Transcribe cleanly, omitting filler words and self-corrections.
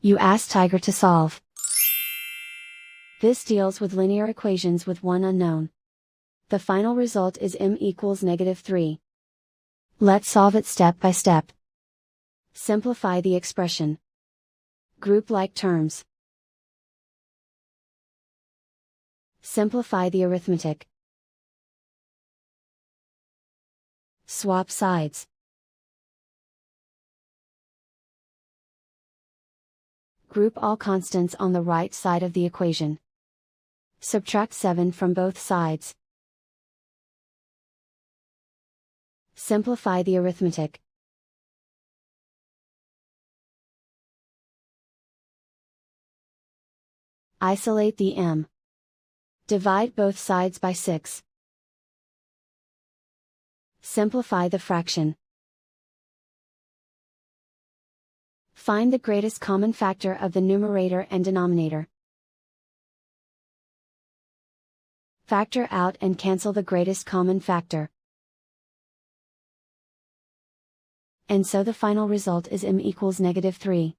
You ask Tiger to solve. This deals with linear equations with one unknown. The final result is m equals -3. Let's solve it step by step. Simplify the expression. Group like terms. Simplify the arithmetic. Swap sides. Group all constants on the right side of the equation. Subtract 7 from both sides. Simplify the arithmetic. Isolate the m. Divide both sides by 6. Simplify the fraction. Find the greatest common factor of the numerator and denominator. Factor out and cancel the greatest common factor. And so the final result is m equals -3.